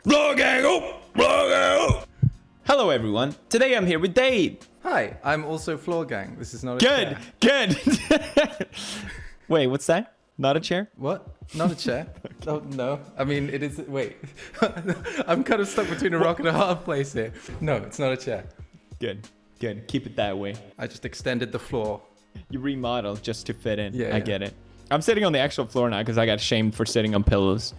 Vlogging! Oh! Vlogging! Oh! Hello, everyone. Today I'm here with Dave. Hi, I'm also Floor Gang. This is not a chair. Good. Wait, what's that? Not a chair? What? Not a chair? Oh, no. I mean, it is... Wait. I'm kind of stuck between a rock and a hard place here. No, it's not a chair. Good. Keep it that way. I just extended the floor. You remodeled just to fit in. Yeah. I get it. I'm sitting on the actual floor now because I got shamed for sitting on pillows.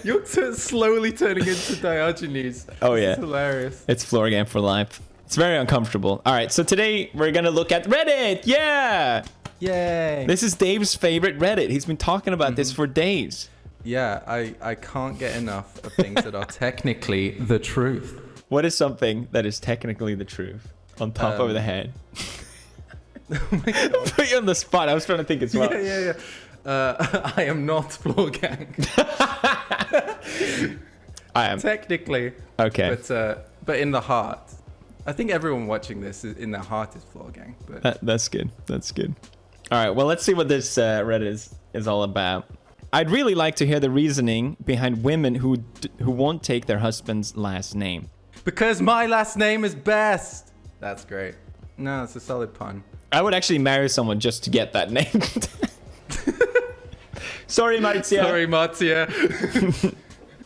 You're slowly turning into Diogenes. Oh, yeah. It's hilarious. It's floor game for life. It's very uncomfortable. All right, so today we're going to look at Reddit. Yeah. Yay. This is Dave's favorite Reddit. He's been talking about this for days. Yeah, I can't get enough of things that are technically the truth. What is something that is technically the truth? On top of the head. Oh my God. Put you on the spot. I was trying to think as well. Yeah. I am not Floor Gang. I am. Technically. Okay. But in the heart. I think everyone watching this in their heart is Floor Gang. But That's good. All right, well, let's see what this Reddit is all about. I'd really like to hear the reasoning behind women who won't take their husband's last name. because my last name is Best. That's great. No, it's a solid pun. I would actually marry someone just to get that name. Sorry, Marzia. Sorry, Marzia.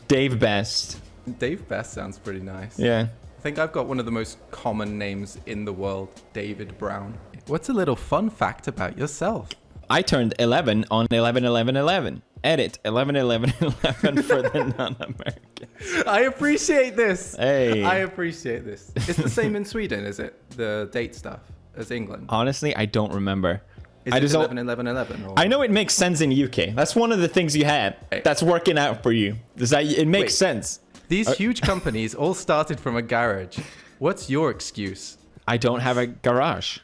Dave Best. Dave Best sounds pretty nice. Yeah. I think I've got one of the most common names in the world, David Brown. What's a little fun fact about yourself? I turned 11 on 11/11/11. Edit 11/11/11 for the non-American. I appreciate this. Hey. I appreciate this. It's the same in Sweden, is it? The date stuff as England. Honestly, I don't remember. Is I it just 11/11/11? I know it makes sense in UK. That's one of the things you had that's working out for you. It makes sense. These huge companies all started from a garage. What's your excuse? I don't have a garage.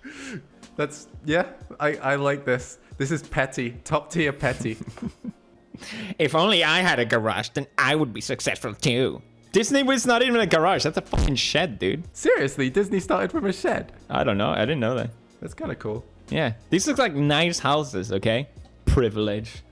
I like this. This is petty, top tier petty. If only I had a garage, then I would be successful too. Disney was not even a garage. That's a fucking shed, dude. Seriously, Disney started from a shed. I don't know. I didn't know that. That's kind of cool. Yeah. These look like nice houses, okay? Privilege.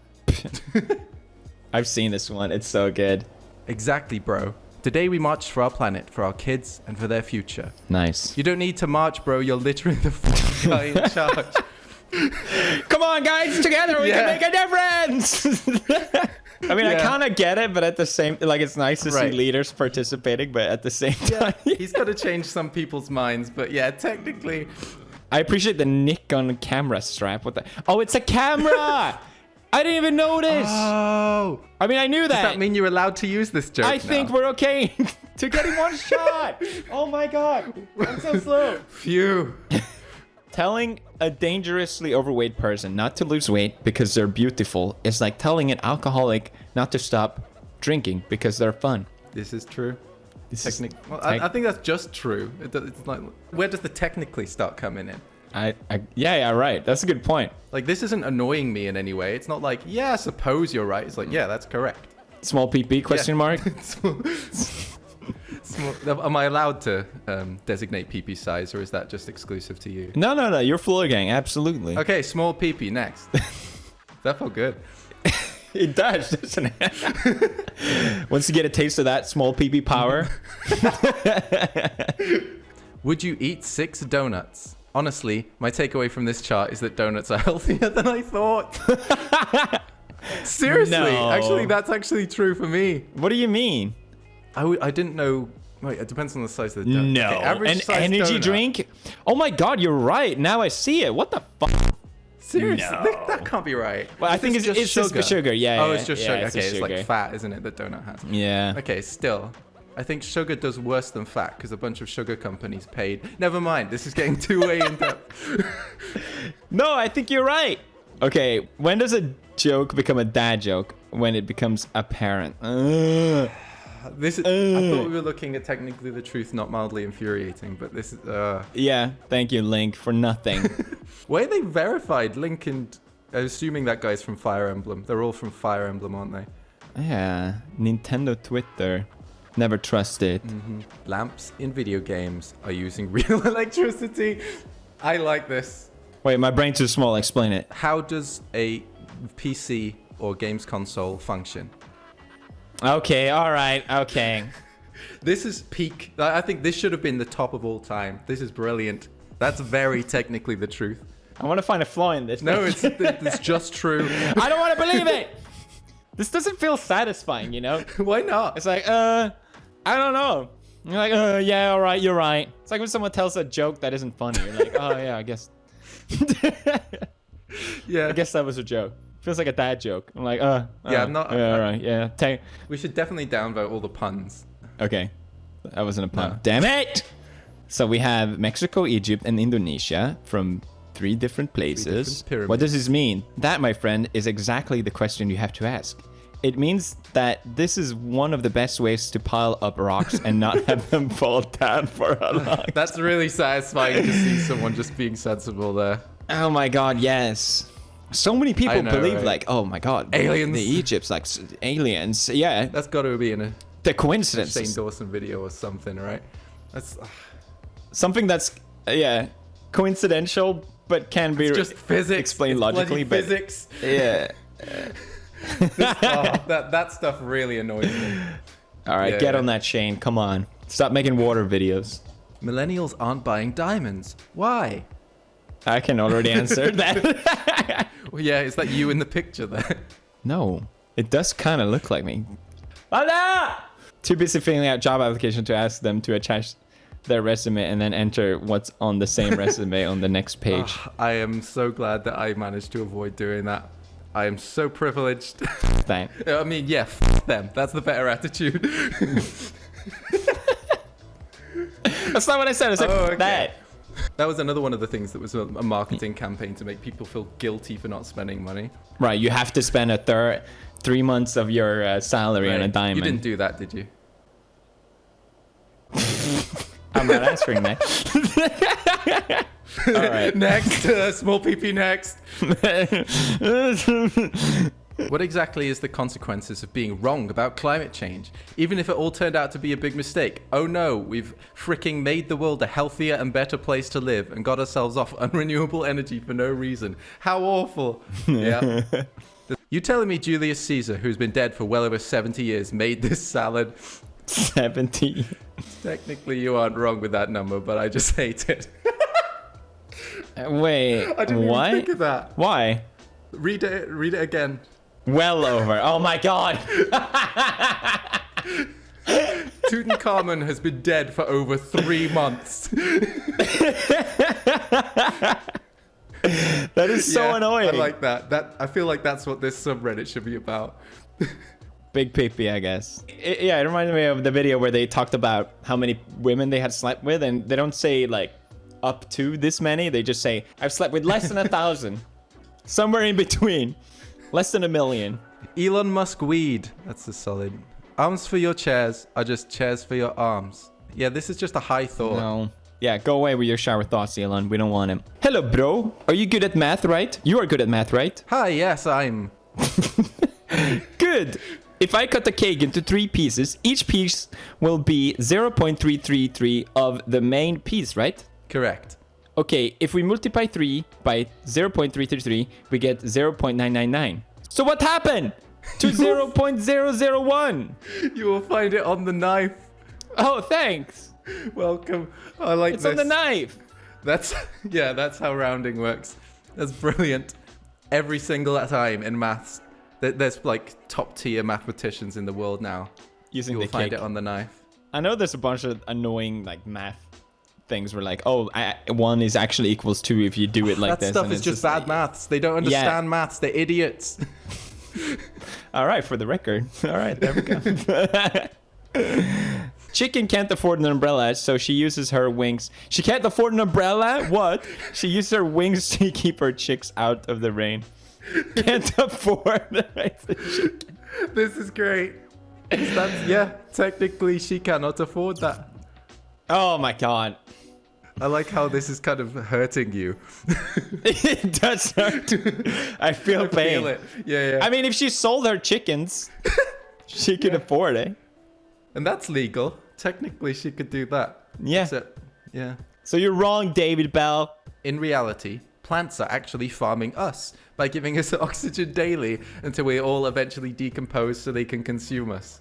I've seen this one. It's so good. Exactly, bro. Today we marched for our planet, for our kids, and for their future. Nice. You don't need to march, bro. You're literally the fucking guy in charge. Come on, guys. Together we can make a difference. I mean, I kind of get it, but at the same, like, it's nice to see leaders participating, but at the same time, he's got to change some people's minds. But yeah, technically, I appreciate the Nikon camera strap. What the? Oh, it's a camera. I didn't even notice. Oh. I mean, I knew that. Does that mean you're allowed to use this joke I think we're okay to getting one shot. Oh my God. I'm so slow. Phew. Telling a dangerously overweight person not to lose weight because they're beautiful is like telling an alcoholic not to stop drinking because they're fun. This is true. Well, I think that's just true. It's like, where does the technically start coming in? Yeah, right. That's a good point. Like, this isn't annoying me in any way. It's not like, yeah, I suppose you're right. It's like, yeah, that's correct. Small PP question mark? Am I allowed to designate PP size, or is that just exclusive to you? No. You're Floor Gang. Absolutely. Okay, small PP next. That felt good. It does, doesn't it? Once you get a taste of that small PP power. Would you eat 6 donuts? Honestly, my takeaway from this chart is that donuts are healthier than I thought. Seriously, No. Actually, that's actually true for me. What do you mean? I didn't know. Wait, it depends on the size of the donut. No. Okay, average An size energy donut. drink? Oh my God, you're right. Now I see it. What the fuck? Seriously, No. that can't be right. Well, I think it's just for sugar. Yeah. Oh, it's just sugar. It's Okay, just it's sugar. like fat, isn't it? That donut has. Yeah. Okay, still. I think sugar does worse than fat because a bunch of sugar companies paid. Never mind. This is getting too way in depth. No, I think you're right. Okay, when does a joke become a dad joke? When it becomes apparent. This is. I thought we were looking at technically the truth, not mildly infuriating, but this is. Yeah, thank you, Link, for nothing. Why are they verified? Link and. Assuming that guy's from Fire Emblem. They're all from Fire Emblem, aren't they? Yeah, Nintendo Twitter. Never trust it. Lamps in video games are using real electricity. I like this. Wait, my brain's too small. Explain it. How does a PC or games console function? Okay, all right, okay. This is peak. I think this should have been the top of all time. This is brilliant. That's very technically the truth. I want to find a flaw in this. No, it's just true. I don't want to believe it. This doesn't feel satisfying, you know? Why not? It's like, I don't know. You're like, yeah, all right, you're right. It's like when someone tells a joke that isn't funny. You're like, oh, yeah, I guess. Yeah. I guess that was a joke. Feels like a dad joke. I'm like, yeah, I'm not. Yeah, all right, yeah. We should definitely downvote all the puns. Okay. That wasn't a pun. No. Damn it! So we have Mexico, Egypt, and Indonesia from 3 different places. What does this mean? That, my friend, is exactly the question you have to ask. It means that this is one of the best ways to pile up rocks and not have them fall down for a long time. That's really satisfying to see someone just being sensible there. Oh my god, yes. So many people believe, right? Like, oh my god, aliens. The Egypt's like aliens. Yeah. That's got to be in a the coincidence. Shane Dawson video or something, right? That's something that's coincidental, but can be just physics explained logically. But physics. Yeah. That stuff really annoys me. All right, get on that, Shane. Come on, stop making water videos. Millennials aren't buying diamonds. Why? I can already answer that. Well, yeah, is that you in the picture there? No, it does kind of look like me. Anna! Too busy filling out job application to ask them to attach their resume and then enter what's on the same resume on the next page. I am so glad that I managed to avoid doing that. I am so privileged. Thanks. I mean, yeah, them. That's the better attitude. That's not what I said. I said okay. that. That was another one of the things that was a marketing campaign to make people feel guilty for not spending money. Right, you have to spend 3 months of your salary on a diamond. You didn't do that, did you? I'm not answering that. All right. Next, small PP next. What exactly is the consequences of being wrong about climate change? Even if it all turned out to be a big mistake. Oh no, we've freaking made the world a healthier and better place to live and got ourselves off unrenewable energy for no reason. How awful. Yeah. You telling me Julius Caesar, who's been dead for well over 70 years, made this salad? 70. Technically, you aren't wrong with that number, but I just hate it. Wait, I didn't even think of that. Why? Read it again. Well over. Oh my god. Tutankhamun has been dead for over 3 months. That is so annoying. I like that. I feel like that's what this subreddit should be about. Big peepee, I guess. It reminded me of the video where they talked about how many women they had slept with, and they don't say like up to this many. They just say, I've slept with less than 1,000. Somewhere in between. Less than 1 million. Elon Musk weed. That's a solid. Arms for your chairs are just chairs for your arms. Yeah, this is just a high thought. No. Yeah, go away with your shower thoughts, Elon. We don't want him. Hello, bro. Are you good at math, right? You are good at math, right? Hi, yes, I'm. Good. If I cut the cake into 3 pieces, each piece will be 0.333 of the main piece, right? Correct. Okay, if we multiply 3 by 0.333, we get 0.999. So what happened to 0.001? You will find it on the knife. Oh, thanks. Welcome. I like it's this. It's on the knife. That's how rounding works. That's brilliant. Every single time in maths, there's like top tier mathematicians in the world now. You will find it on the knife. I know there's a bunch of annoying like math things where like, oh, 1 is actually equals 2 if you do it like this. That stuff is just bad maths. They don't understand maths. They're idiots. All right, for the record. All right, there we go. Chicken can't afford an umbrella, so she uses her wings. She can't afford an umbrella? What? She uses her wings to keep her chicks out of the rain. Can't afford the chicken. This is great. Technically she cannot afford that. Oh my god. I like how this is kind of hurting you. It does hurt. I feel pain. Feel it. Yeah. I mean, if she sold her chickens, she could afford it. And that's legal. Technically, she could do that. Yeah. Yeah. So you're wrong, David Bell. In reality, plants are actually farming us by giving us oxygen daily until we all eventually decompose so they can consume us.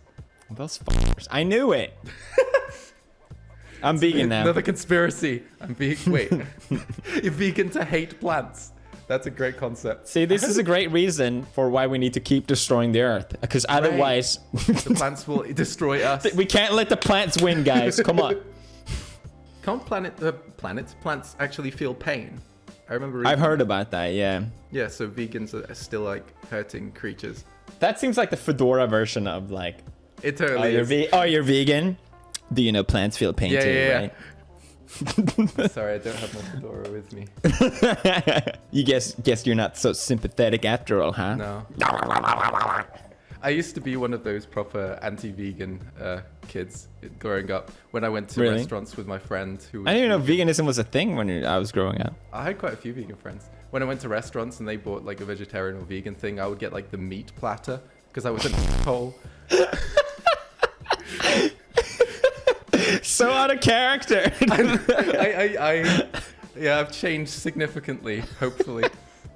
Those f***ers. I knew it. I'm vegan now. Another conspiracy. I'm vegan. Wait. You're vegan to hate plants. That's a great concept. See, this is a great reason for why we need to keep destroying the earth. Because otherwise... The plants will destroy us. We can't let the plants win, guys. Come on. Can't plants actually feel pain? I remember I've heard about that, yeah. Yeah, so vegans are still like hurting creatures. That seems like the Fedora version of like... It totally is. You're vegan? Do you know plants feel pain too, right? Sorry, I don't have my fedora with me. You guess you're not so sympathetic after all, huh? No. I used to be one of those proper anti-vegan kids growing up. When I went to restaurants with my friend who was I didn't even know veganism was a thing when I was growing up. I had quite a few vegan friends. When I went to restaurants and they bought like a vegetarian or vegan thing, I would get like the meat platter because I was an asshole. So out of character. I've changed significantly, hopefully.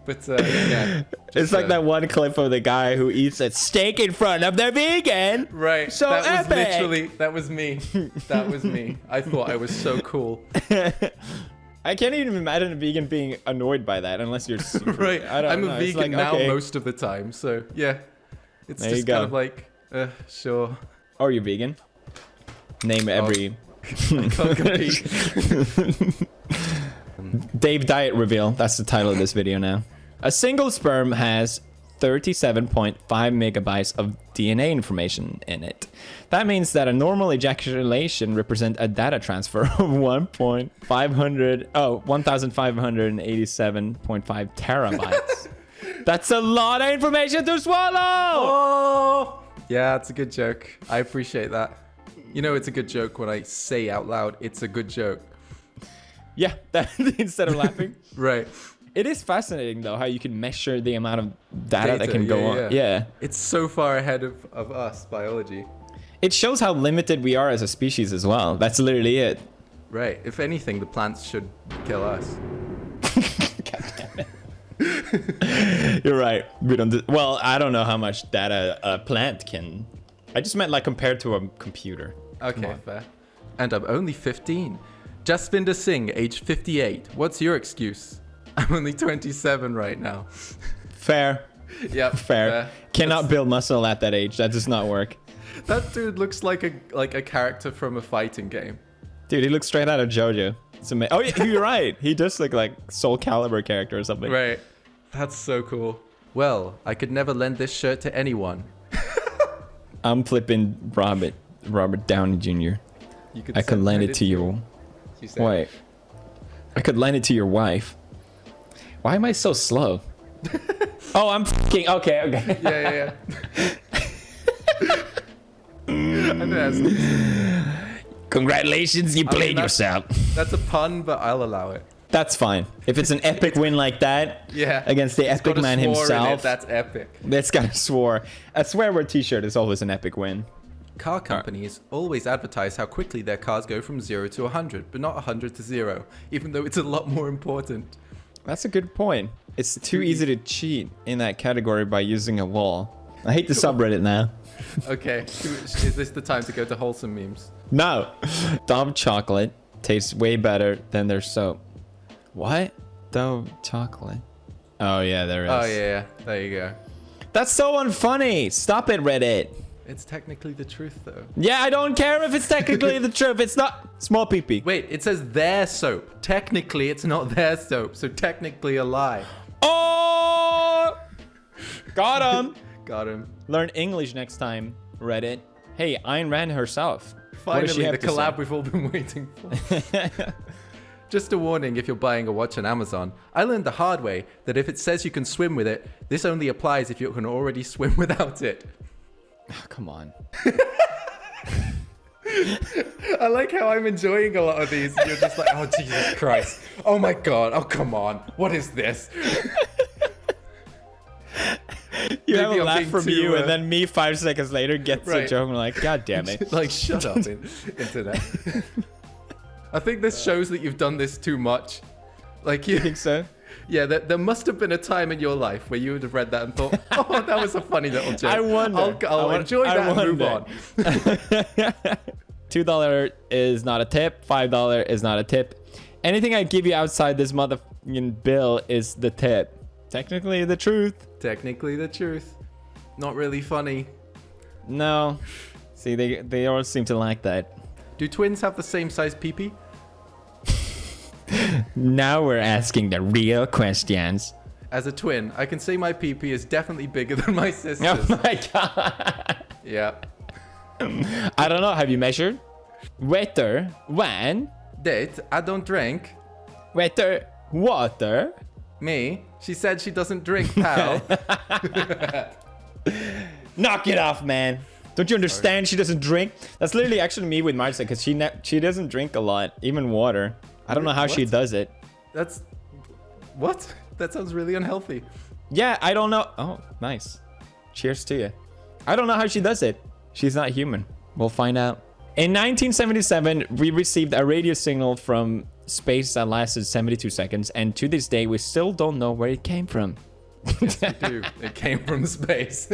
But yeah. It's like that one clip of the guy who eats a steak in front of the vegan. Right. So that epic. That was me. That was me. I thought I was so cool. I can't even imagine a vegan being annoyed by that unless you're super... Right. I'm a vegan like, now okay. most of the time. So yeah. It's there just kind of like, sure. Or you're vegan. Name every... I can't compete. Dave Diet Reveal. That's the title of this video now. A single sperm has 37.5 megabytes of DNA information in it. That means that a normal ejaculation represents a data transfer of 1,587.5 terabytes. That's a lot of information to swallow! Oh! Yeah, it's a good joke. I appreciate that. You know it's a good joke when I say out loud, it's a good joke. Yeah, instead of laughing. Right. It is fascinating, though, how you can measure the amount of data that can go on. Yeah. It's so far ahead of us, biology. It shows how limited we are as a species as well. That's literally it. Right. If anything, the plants should kill us. God damn it. You're right. We don't. Well, I don't know how much data a plant can. I just meant like compared to a computer. Okay, fair. And I'm only 15. Jasvinder Singh, age 58. What's your excuse? I'm only 27 right now. Fair. Yep. Fair. Cannot build muscle at that age. That does not work. That dude looks like a character from a fighting game. Dude, he looks straight out of JoJo. It's amazing. Oh, yeah, you're right. He does look like Soul Calibur character or something. Right. That's so cool. Well, I could never lend this shirt to anyone. I'm flipping Robert Downey Jr. I could lend it to you. Wait. I could lend it to your wife. Why am I so slow? Oh, I'm f***ing... Okay. Yeah. Congratulations, you played yourself. That's a pun, but I'll allow it. That's fine. If it's an epic win like that, against the epic man himself, that's epic. This guy swore. A swear word t-shirt is always an epic win. Car companies always advertise how quickly their cars go from 0 to 100, but not 100 to 0, even though it's a lot more important. That's a good point. It's too easy to cheat in that category by using a wall. I hate the subreddit now. Okay, is this the time to go to wholesome memes? No. Dove chocolate tastes way better than their soap. What? Dove chocolate. Oh, yeah, there is. Oh, yeah. There you go. That's so unfunny. Stop it, Reddit. It's technically the truth, though. Yeah, I don't care if it's technically the truth. It's not small pee-pee. Wait, it says their soap. Technically, it's not their soap, so technically a lie. Oh! Got him. Got him. Learn English next time, Reddit. Hey, Ayn Rand herself. Finally, the collab we've all been waiting for. Just a warning if you're buying a watch on Amazon. I learned the hard way that if it says you can swim with it, this only applies if you can already swim without it. Oh, come on. I like how I'm enjoying a lot of these. You're just like, oh, Jesus Christ. Oh, my God. Oh, come on. What is this? You have a laugh from you, and then me 5 seconds later gets a joke. I'm like, God damn it. Like, shut up, internet. I think this shows that you've done this too much. Like, you think so? Yeah, there must have been a time in your life where you would have read that and thought, oh, that was a funny little joke. I wonder. I'll enjoy that and move on. $2 is not a tip. $5 is not a tip. Anything I give you outside this motherfucking bill is the tip. Technically the truth. Technically the truth. Not really funny. No. See, they all seem to like that. Do twins have the same size pee-pee? Now we're asking the real questions. As a twin, I can say my pee-pee is definitely bigger than my sister's. Oh my god. Yeah. I don't know. Have you measured? Water, when? Date, I don't drink. Water, water. Me, she said she doesn't drink, pal. Knock it off, man. Don't you understand? She doesn't drink. That's literally actually me with Marcia, because she doesn't drink a lot, even water. I don't know how she does it. That's... What? That sounds really unhealthy. Yeah, I don't know. Oh, nice. Cheers to you. I don't know how she does it. She's not human. We'll find out. In 1977, we received a radio signal from space that lasted 72 seconds, and to this day, we still don't know where it came from. Yes, we do. It came from space.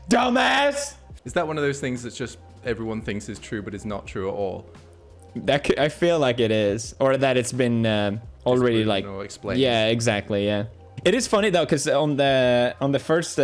Dumbass! Is that one of those things that's just everyone thinks is true, but is not true at all? I feel like it is, or that it's been already like explained. Yeah, exactly. Yeah, it is funny though, because on the first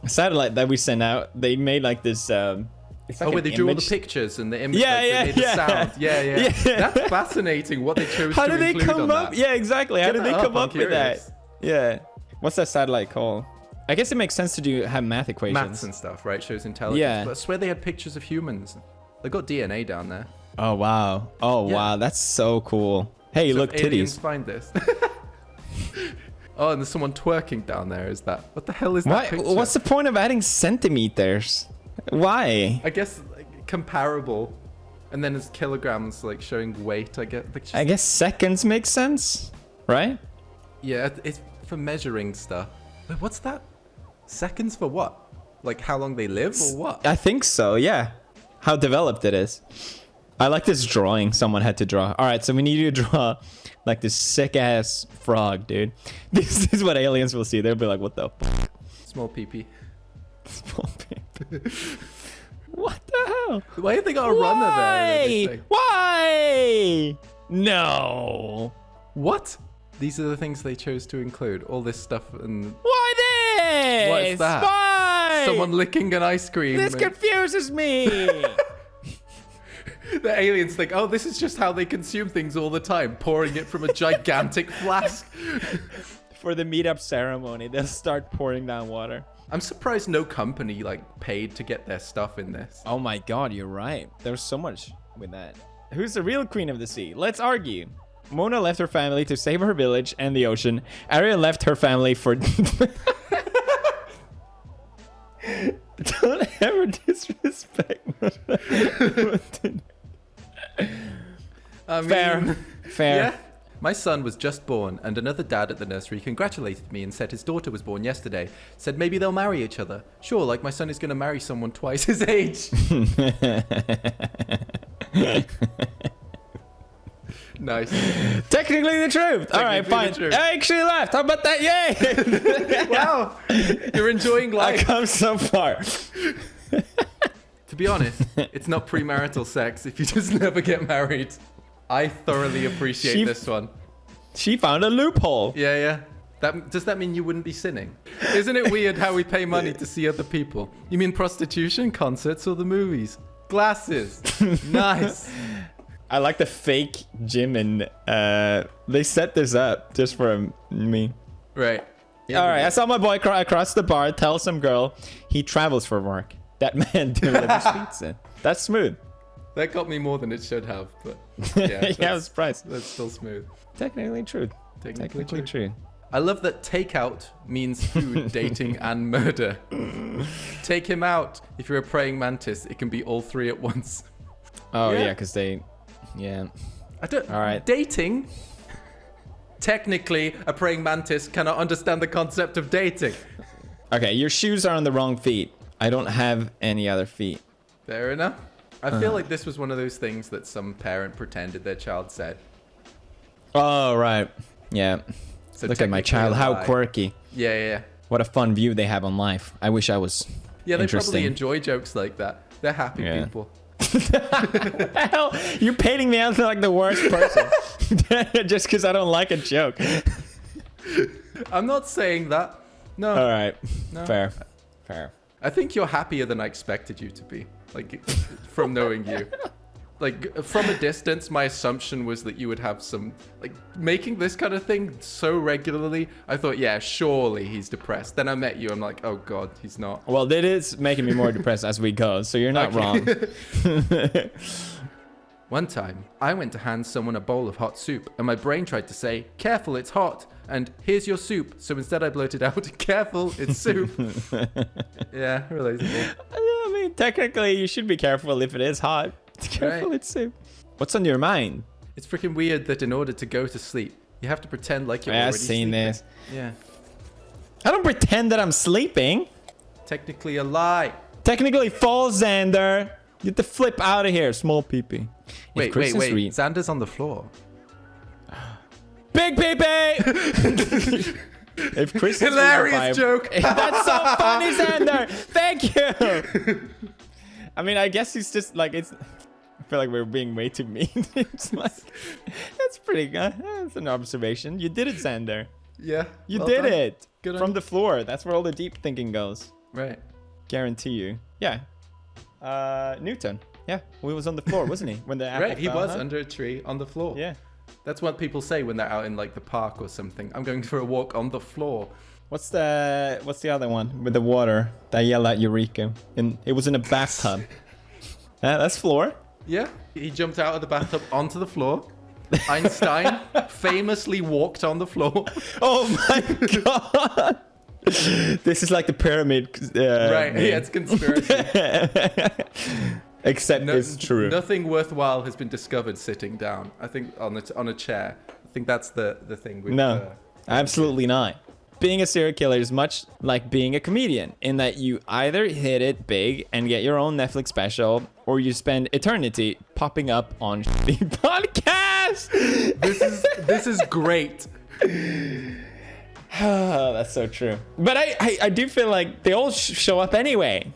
satellite that we sent out, they made like this. It's like where they drew all the pictures and the image. The sound. Yeah. That's fascinating. What they chose How to did they include come on up? that. Yeah, exactly. How did they come up with that? Curious. Yeah. What's that satellite called? I guess it makes sense to have math equations. Maths and stuff, right? Shows intelligence. Yeah. But I swear they had pictures of humans. They got DNA down there. Oh wow. Oh Yeah. wow. That's so cool. Hey, So look, if aliens titties. find this. Oh, and there's someone twerking down there. Is that? What the hell is that Why? picture? What's the point of adding centimeters? Why? I guess like, comparable. And then it's kilograms, like showing weight. I guess. Like, I guess seconds make sense, right? Yeah, it's for measuring stuff. Wait, what's that? Seconds for what? Like how long they live or what? I think so, yeah. How developed it is. I like this drawing someone had to draw. All right, so we need you to draw like this sick ass frog, dude. This is what aliens will see. They'll be like, what the fuck? Small pee-pee. Small baby. What the hell? Why have they got a runner there? and everything? Why? No. What? These are the things they chose to include. All this stuff and Why this? What is that? Why? someone licking an ice cream. This confuses me. The aliens think, oh, this is just how they consume things all the time, pouring it from a gigantic flask. For the meetup ceremony, they'll start pouring down water. I'm surprised no company paid to get their stuff in this. Oh my god, you're right. There's so much with that. Who's the real queen of the sea? Let's argue. Mona left her family to save her village and the ocean. Ariel left her family for... Don't ever disrespect I mean, Fair. Yeah. My son was just born, and another dad at the nursery congratulated me and said his daughter was born yesterday. Said maybe they'll marry each other. Sure, like my son is going to marry someone twice his age. Nice. Technically the truth. All right, fine. I actually left. How about that? Yay! Wow. You're enjoying I life. come so far. To be honest, it's not premarital sex if you just never get married. I thoroughly appreciate this one. She found a loophole. Yeah. Does that mean you wouldn't be sinning? Isn't it weird how we pay money to see other people? You mean prostitution, concerts, or the movies? Glasses. Nice. I like the fake gym, and they set this up just for me. Right. All right, I saw my boy across the bar tell some girl he travels for work. That man delivers pizza. That's smooth. That got me more than it should have, but yeah. Yeah, I was surprised. That's still smooth. Technically true. Technically true. I love that takeout means food, dating, and murder. Take him out. If you're a praying mantis, it can be all three at once. Oh, yeah, because they... Yeah. I don't... All right. Dating? Technically, a praying mantis cannot understand the concept of dating. Okay, your shoes are on the wrong feet. I don't have any other feet. Fair enough. I feel like this was one of those things that some parent pretended their child said. Oh, right. Yeah. So Look at my child, technically a how lie. quirky. Yeah, yeah, yeah. What a fun view they have on life. I wish I was Yeah, they interesting. probably enjoy jokes like that. They're happy Yeah. people. Hell, you're painting me out like the worst person. Just because I don't like a joke. I'm not saying that. No. All right. No. Fair. I think you're happier than I expected you to be. Like, from knowing you. Like, from a distance, my assumption was that you would have some, like, making this kind of thing so regularly. I thought, yeah, surely he's depressed. Then I met you. I'm like, oh, God, he's not. Well, that is making me more depressed as we go, so you're not wrong. One time, I went to hand someone a bowl of hot soup, and my brain tried to say, careful, it's hot, and here's your soup. So instead I blurted out, careful, it's soup. Yeah, relatable. I mean, technically, you should be careful if it is hot. Careful, Right. it's soup. What's on your mind? It's freaking weird that in order to go to sleep, you have to pretend like you're I've already seen sleeping. this. Yeah. I don't pretend that I'm sleeping. Technically a lie. Technically, false, Xander. Get the flip out of here, small peepee. Wait. Xander's on the floor. Big peepee! If Chris is Hilarious joke. That's so funny, Xander. Thank you. I mean, I guess he's just like it's. I feel like we're being way too mean. It's like that's pretty good. That's an observation. You did it, Xander. Yeah. You well did done. it Good on from you. the floor. That's where all the deep thinking goes. Right. Guarantee you. Yeah. Newton. Yeah, he was on the floor, wasn't he? When the apple Right, he fell, was huh? under a tree on the floor. Yeah. That's what people say when they're out in like the park or something. I'm going for a walk on the floor. What's the other one with the water that yelled at Eureka? And it was in a bathtub. That's floor. Yeah, he jumped out of the bathtub onto the floor. Einstein famously walked on the floor. Oh my god! This is like the pyramid. Right, meme. yeah, it's conspiracy. Except it's true. Nothing worthwhile has been discovered sitting down. I think on a chair. I think that's the thing. With, No, absolutely not. Being a serial killer is much like being a comedian in that you either hit it big and get your own Netflix special, or you spend eternity popping up on shitty podcasts. This is great. Oh, that's so true. But I do feel like they all show up anyway.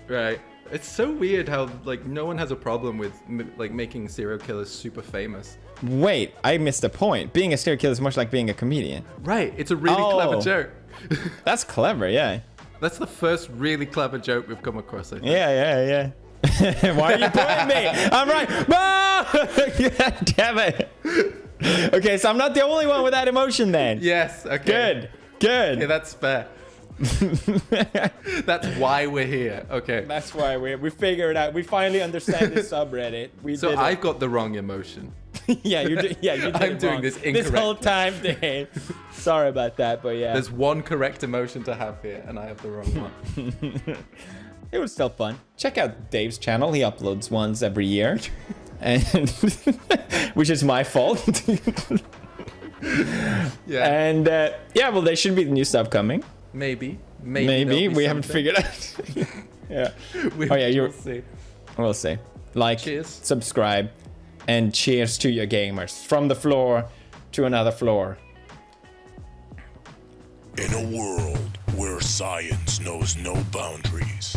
Right. It's so weird how like no one has a problem with like making serial killers super famous. Wait, I missed a point. Being a serial killer is much like being a comedian. Right. It's a really Oh. clever joke. That's clever, yeah. That's the first really clever joke we've come across, I think. Yeah. Why are you pointing me? I'm right. God damn it. Okay, so I'm not the only one with that emotion then. Yes. Okay. Good. Yeah, that's fair. That's why we're here. Okay. That's why we figured it out. We finally understand this subreddit. So did I've got the wrong emotion. yeah, you did I'm it doing wrong. this This whole incorrectly. time, Dave. Sorry about that, but yeah. There's one correct emotion to have here, and I have the wrong one. It was still fun. Check out Dave's channel. He uploads ones every year. And which is my fault. Yeah. And yeah, well, there should be new stuff coming. Maybe Maybe there'll be we haven't something. figured out. Yeah. We Oh, yeah, you're- will see. We'll see. Like, Cheers. subscribe, and cheers to your gamers. From the floor to another floor. In a world where science knows no boundaries,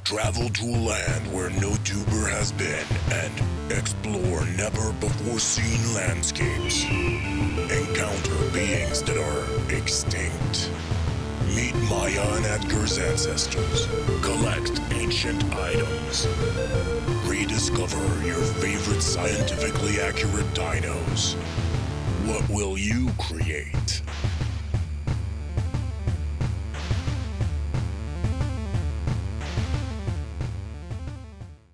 travel to a land where no tuber has been and explore never before seen landscapes. Encounter beings that are extinct. Meet Maya and Edgar's ancestors. Collect ancient items. Rediscover your favorite scientifically accurate dinos. What will you create?